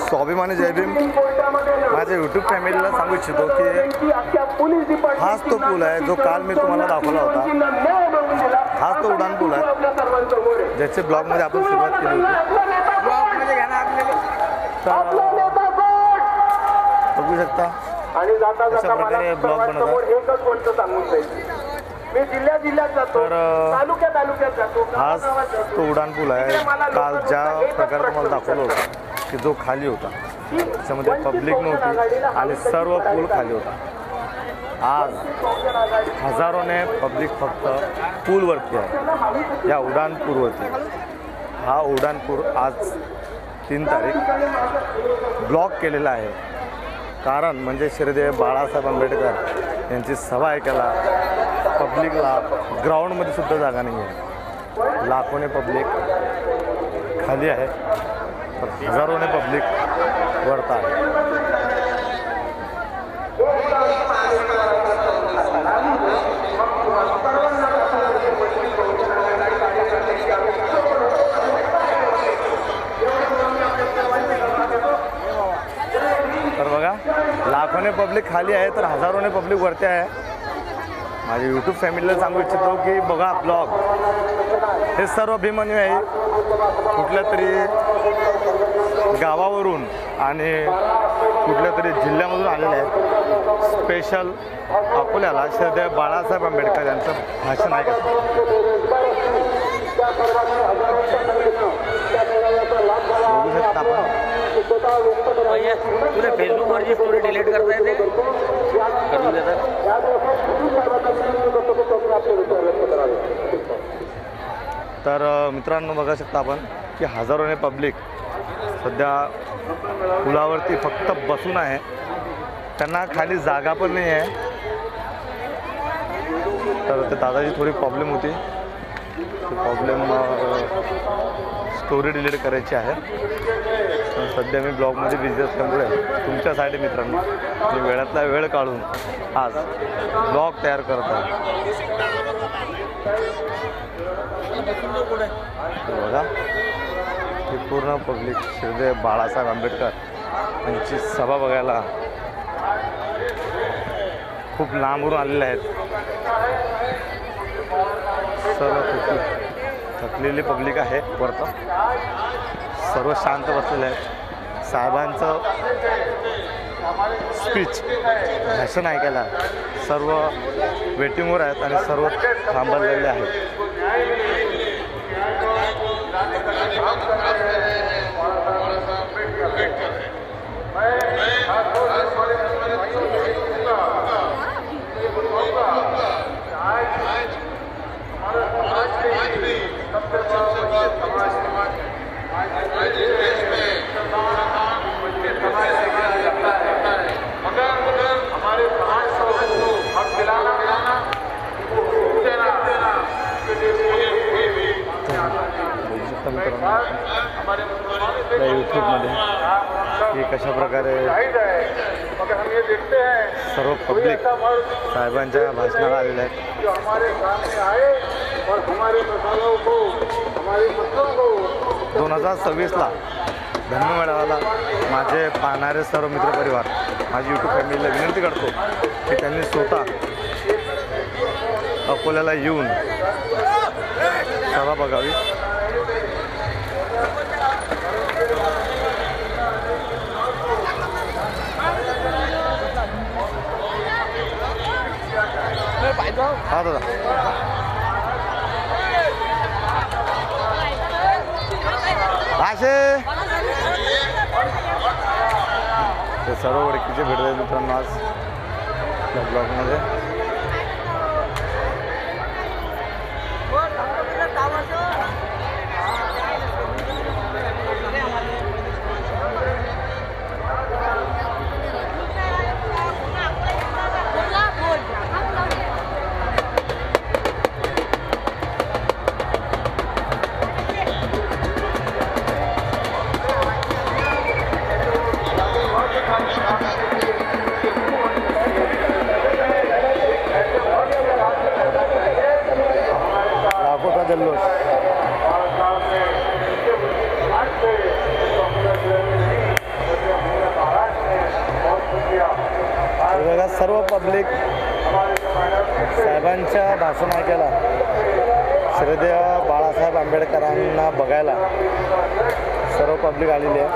स्वाभिमानी जय भीम माझ्या यूट्यूब फॅमिलीला सांगू इच्छितो की हाच तो पूल आहे जो काल मी तुम्हाला दाखवला होता। हाच तो उडान पूल आहे ज्याचे ब्लॉगमध्ये आपण सुरुवात केली होती। ब्लॉगमध्ये घ्या ना आपल्याला बघू शकता आणि जाता अशा प्रकारे ब्लॉग बनवतात। एकच गोष्ट सांगून जाईल, मी जिल्ह्यात जातो, तालुक्यात जातो। हाच तो उडान पूल आहे काल ज्या प्रकारे तुम्हाला दाखवलं होतं की जो खाली होता त्याच्यामध्ये पब्लिक नव्हती आणि सर्व पूल खाली होता। आज हजारोने पब्लिक फक्त पूलवरती आहे, या उड्डाणपूरवरती। हा उड्डाणपूर आज 3 तारीख ब्लॉक केलेला आहे, कारण म्हणजे श्रीदेव बाळासाहेब आंबेडकर यांची सभा ऐकायला पब्लिकला ग्राउंडमध्ये सुद्धा जागा नाही आहे। लाखोने पब्लिक खाली आहे तर हजारोने पब्लिक वरता आहे। तर बघा लाखोने पब्लिक खाली आहे तर हजारोने पब्लिक वरती आहे। माझ्या यूट्यूब फॅमिलीला सांगू इच्छितो की बघा ब्लॉग हे सर्व अभिमानी आहे, कुठल्या तरी गावावरून आणि कुठल्या तरी जिल्ह्यामधून आलेले आहेत। स्पेशल अकोल्याला श्रीदेव बाळासाहेब आंबेडकर यांचं भाषण ऐकत बघू शकता आपण। तुला फेसबुकवरची स्टोरी डिलीट करता येते करून देतात। तर मित्रांनो बघू शकता आपण की हजारोने पब्लिक सध्या पुलावरती फक्त बसून आहे, त्यांना खाली जागा पण नाही आहे। तर ते दादाची थोडी प्रॉब्लेम होती, ती प्रॉब्लेम स्टोरी डिलीट करायची आहे। सध्या मी ब्लॉगमध्ये बिझी असल्यामुळे तुमच्यासाठी मित्रांनो मी वेळातला वेळ काढून आज ब्लॉग तयार करत आहे। बघा ही पूर्ण पब्लिक श्रीदेव बाळासाहेब आंबेडकर यांची सभा बघायला खूप लांबून आलेले आहेत। सर्व थकलेली पब्लिक आहे वरतं, सर्व शांत बसलेले आहेत। साहेबांचं स्पीच भाषण ऐकायला सर्व वेटिंगवर आहेत आणि सर्व थांबलेले आहेत। यूट्यूबमध्ये की कशा प्रकारे सर्व पब्लिक साहेबांच्या भाषणाला आलेले आहेत। 2026ला धम्म मेळाव्याला माझे पाहणारे सर्व मित्रपरिवार माझी यूट्यूब फॅमिलीला विनंती करतो की त्यांनी स्वतः अकोल्याला येऊन सभा बघावी। हा दादा असे ते सर्व ओळखीचे भेटले मित्रांनो आज त्या ब्लॉगमध्ये। सर्व पब्लिक साहेबांच्या भाषण ऐकायला श्रद्धेय बाळासाहेब आंबेडकरांना बघायला सर्व पब्लिक आलेली आहे.